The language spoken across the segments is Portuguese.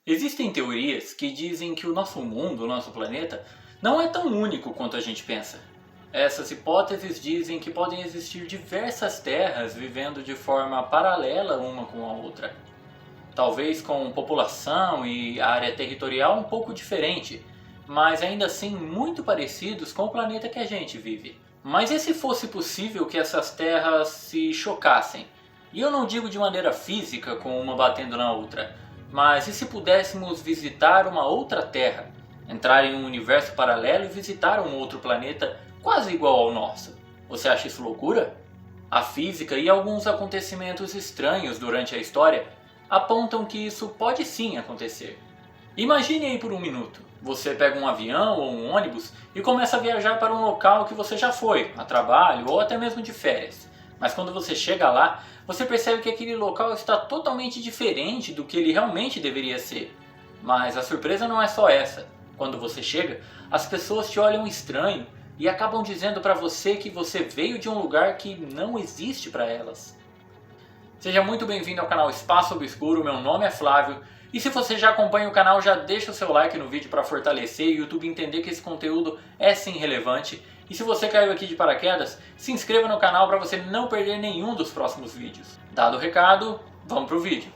Existem teorias que dizem que o nosso mundo, o nosso planeta, não é tão único quanto a gente pensa. Essas hipóteses dizem que podem existir diversas terras vivendo de forma paralela uma com a outra. Talvez com população e área territorial um pouco diferente, mas ainda assim muito parecidos com o planeta que a gente vive. Mas e se fosse possível que essas terras se chocassem? E eu não digo de maneira física, com uma batendo na outra, mas e se pudéssemos visitar uma outra terra, entrar em um universo paralelo e visitar um outro planeta quase igual ao nosso? Você acha isso loucura? A física e alguns acontecimentos estranhos durante a história apontam que isso pode sim acontecer. Imagine aí por um minuto, você pega um avião ou um ônibus e começa a viajar para um local que você já foi, a trabalho ou até mesmo de férias. Mas quando você chega lá, você percebe que aquele local está totalmente diferente do que ele realmente deveria ser. Mas a surpresa não é só essa. Quando você chega, as pessoas te olham estranho e acabam dizendo para você que você veio de um lugar que não existe para elas. Seja muito bem-vindo ao canal Espaço Obscuro, meu nome é Flávio. E se você já acompanha o canal, já deixa o seu like no vídeo para fortalecer e o YouTube entender que esse conteúdo é sim relevante. E se você caiu aqui de paraquedas, se inscreva no canal para você não perder nenhum dos próximos vídeos. Dado o recado, vamos pro vídeo.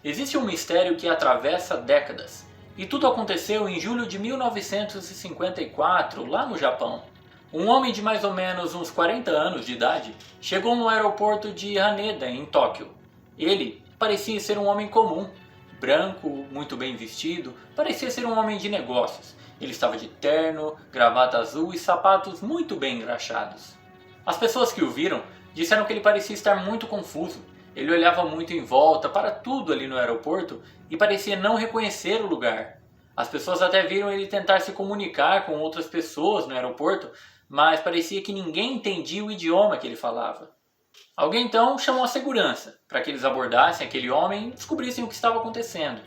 Existe um mistério que atravessa décadas. E tudo aconteceu em julho de 1954, lá no Japão. Um homem de mais ou menos uns 40 anos de idade chegou no aeroporto de Haneda, em Tóquio. Ele parecia ser um homem comum, branco, muito bem vestido, parecia ser um homem de negócios. Ele estava de terno, gravata azul e sapatos muito bem engraxados. As pessoas que o viram disseram que ele parecia estar muito confuso. Ele olhava muito em volta para tudo ali no aeroporto e parecia não reconhecer o lugar. As pessoas até viram ele tentar se comunicar com outras pessoas no aeroporto, mas parecia que ninguém entendia o idioma que ele falava. Alguém então chamou a segurança para que eles abordassem aquele homem e descobrissem o que estava acontecendo.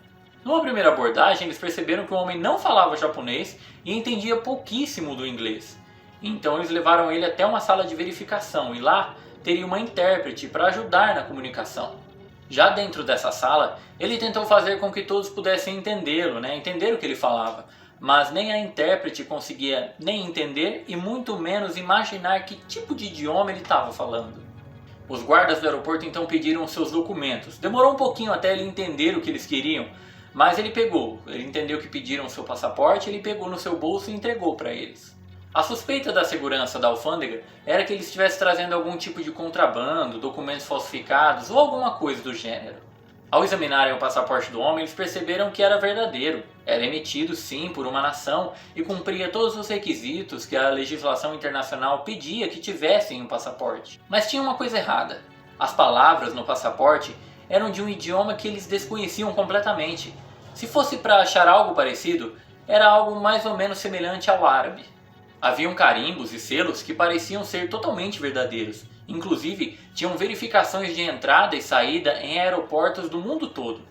Numa primeira abordagem, eles perceberam que o homem não falava japonês e entendia pouquíssimo do inglês. Então eles levaram ele até uma sala de verificação e lá teria uma intérprete para ajudar na comunicação. Já dentro dessa sala, ele tentou fazer com que todos pudessem entendê-lo, entender o que ele falava, mas nem a intérprete conseguia nem entender e muito menos imaginar que tipo de idioma ele estava falando. Os guardas do aeroporto então pediram seus documentos. Demorou um pouquinho até ele entender o que eles queriam, mas ele entendeu que pediram seu passaporte, ele pegou no seu bolso e entregou para eles. A suspeita da segurança da alfândega era que ele estivesse trazendo algum tipo de contrabando, documentos falsificados ou alguma coisa do gênero. Ao examinarem o passaporte do homem, eles perceberam que era verdadeiro. Era emitido sim por uma nação e cumpria todos os requisitos que a legislação internacional pedia que tivessem um passaporte. Mas tinha uma coisa errada. As palavras no passaporte eram de um idioma que eles desconheciam completamente. Se fosse para achar algo parecido, era algo mais ou menos semelhante ao árabe. Haviam carimbos e selos que pareciam ser totalmente verdadeiros. Inclusive, tinham verificações de entrada e saída em aeroportos do mundo todo.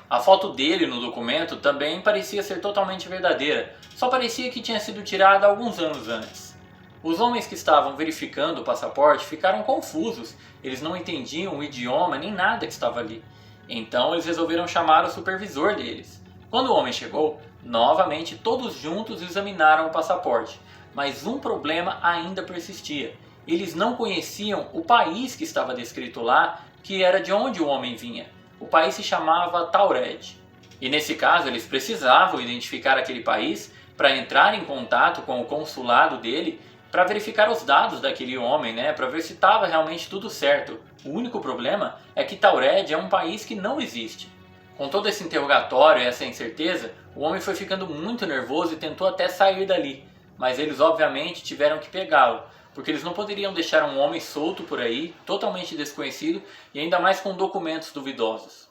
A foto dele no documento também parecia ser totalmente verdadeira, só parecia que tinha sido tirada alguns anos antes. Os homens que estavam verificando o passaporte ficaram confusos, eles não entendiam o idioma nem nada que estava ali. Então eles resolveram chamar o supervisor deles. Quando o homem chegou, novamente todos juntos examinaram o passaporte. Mas um problema ainda persistia. Eles não conheciam o país que estava descrito lá, que era de onde o homem vinha. O país se chamava Taured. E nesse caso eles precisavam identificar aquele país para entrar em contato com o consulado dele para verificar os dados daquele homem, para ver se estava realmente tudo certo. O único problema é que Taured é um país que não existe. Com todo esse interrogatório e essa incerteza, o homem foi ficando muito nervoso e tentou até sair dali. Mas eles obviamente tiveram que pegá-lo, porque eles não poderiam deixar um homem solto por aí, totalmente desconhecido e ainda mais com documentos duvidosos.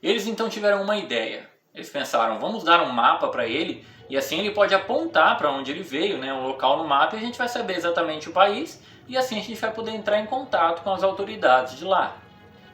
Eles então tiveram uma ideia. Eles pensaram, vamos dar um mapa para ele e assim ele pode apontar para onde ele veio, um local no mapa, e a gente vai saber exatamente o país e assim a gente vai poder entrar em contato com as autoridades de lá.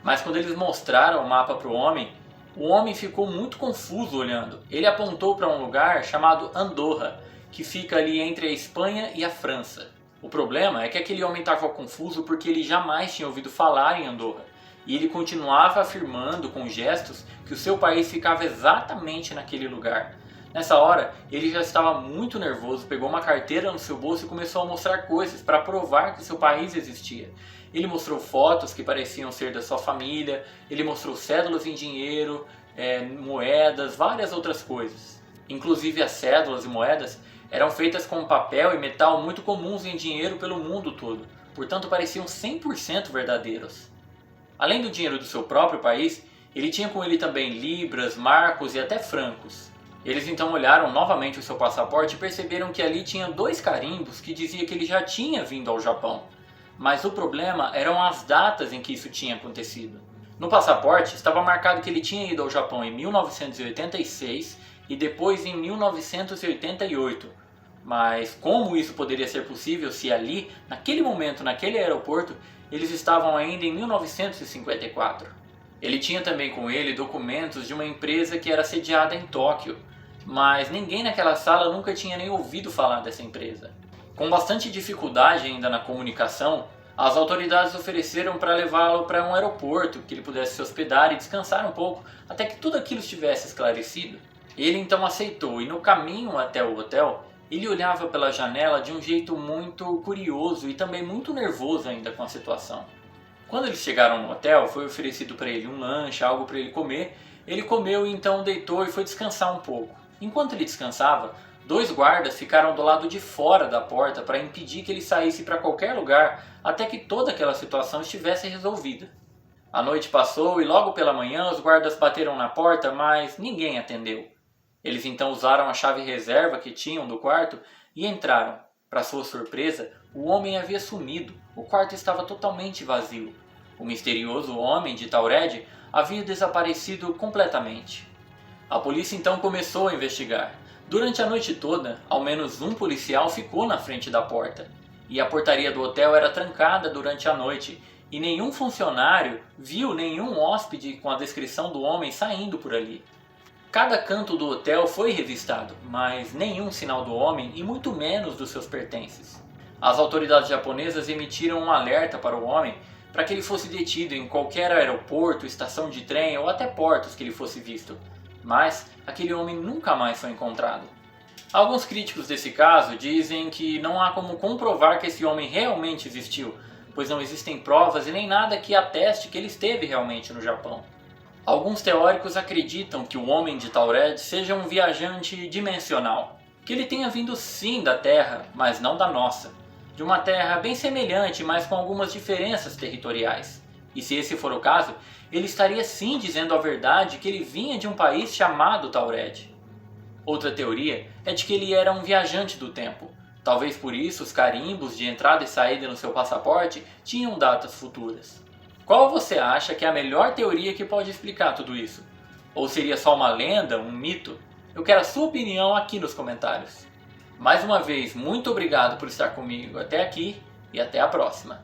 Mas quando eles mostraram o mapa para o homem ficou muito confuso olhando. Ele apontou para um lugar chamado Andorra. que fica ali entre a Espanha e a França. O problema é que aquele homem estava confuso porque ele jamais tinha ouvido falar em Andorra, e ele continuava afirmando com gestos que o seu país ficava exatamente naquele lugar. Nessa hora, ele já estava muito nervoso, pegou uma carteira no seu bolso e começou a mostrar coisas para provar que o seu país existia. Ele mostrou fotos que pareciam ser da sua família, ele mostrou cédulas em dinheiro, moedas, várias outras coisas. Inclusive as cédulas e moedas eram feitas com papel e metal muito comuns em dinheiro pelo mundo todo, portanto pareciam 100% verdadeiros. Além do dinheiro do seu próprio país, ele tinha com ele também libras, marcos e até francos. Eles então olharam novamente o seu passaporte e perceberam que ali tinha 2 carimbos que dizia que ele já tinha vindo ao Japão. Mas o problema eram as datas em que isso tinha acontecido. No passaporte estava marcado que ele tinha ido ao Japão em 1986 e depois em 1988. Mas como isso poderia ser possível se ali, naquele momento, naquele aeroporto, eles estavam ainda em 1954? Ele tinha também com ele documentos de uma empresa que era sediada em Tóquio, mas ninguém naquela sala nunca tinha nem ouvido falar dessa empresa. Com bastante dificuldade ainda na comunicação, as autoridades ofereceram para levá-lo para um aeroporto, que ele pudesse se hospedar e descansar um pouco, até que tudo aquilo estivesse esclarecido. Ele então aceitou, e no caminho até o hotel, ele olhava pela janela de um jeito muito curioso e também muito nervoso ainda com a situação. Quando eles chegaram no hotel, foi oferecido para ele um lanche, algo para ele comer. Ele comeu e então deitou e foi descansar um pouco. Enquanto ele descansava, 2 guardas ficaram do lado de fora da porta para impedir que ele saísse para qualquer lugar até que toda aquela situação estivesse resolvida. A noite passou e logo pela manhã os guardas bateram na porta, mas ninguém atendeu. Eles então usaram a chave reserva que tinham do quarto e entraram. Para sua surpresa, o homem havia sumido. O quarto estava totalmente vazio. O misterioso homem de Taured havia desaparecido completamente. A polícia então começou a investigar. Durante a noite toda, ao menos um policial ficou na frente da porta. E a portaria do hotel era trancada durante a noite. E nenhum funcionário viu nenhum hóspede com a descrição do homem saindo por ali. Cada canto do hotel foi revistado, mas nenhum sinal do homem e muito menos dos seus pertences. As autoridades japonesas emitiram um alerta para o homem para que ele fosse detido em qualquer aeroporto, estação de trem ou até portos que ele fosse visto. Mas aquele homem nunca mais foi encontrado. Alguns críticos desse caso dizem que não há como comprovar que esse homem realmente existiu, pois não existem provas e nem nada que ateste que ele esteve realmente no Japão. Alguns teóricos acreditam que o homem de Taured seja um viajante dimensional, que ele tenha vindo sim da Terra, mas não da nossa, de uma Terra bem semelhante, mas com algumas diferenças territoriais. E se esse for o caso, ele estaria sim dizendo a verdade que ele vinha de um país chamado Taured. Outra teoria é de que ele era um viajante do tempo. Talvez por isso os carimbos de entrada e saída no seu passaporte tinham datas futuras. Qual você acha que é a melhor teoria que pode explicar tudo isso? Ou seria só uma lenda, um mito? Eu quero a sua opinião aqui nos comentários. Mais uma vez, muito obrigado por estar comigo até aqui e até a próxima.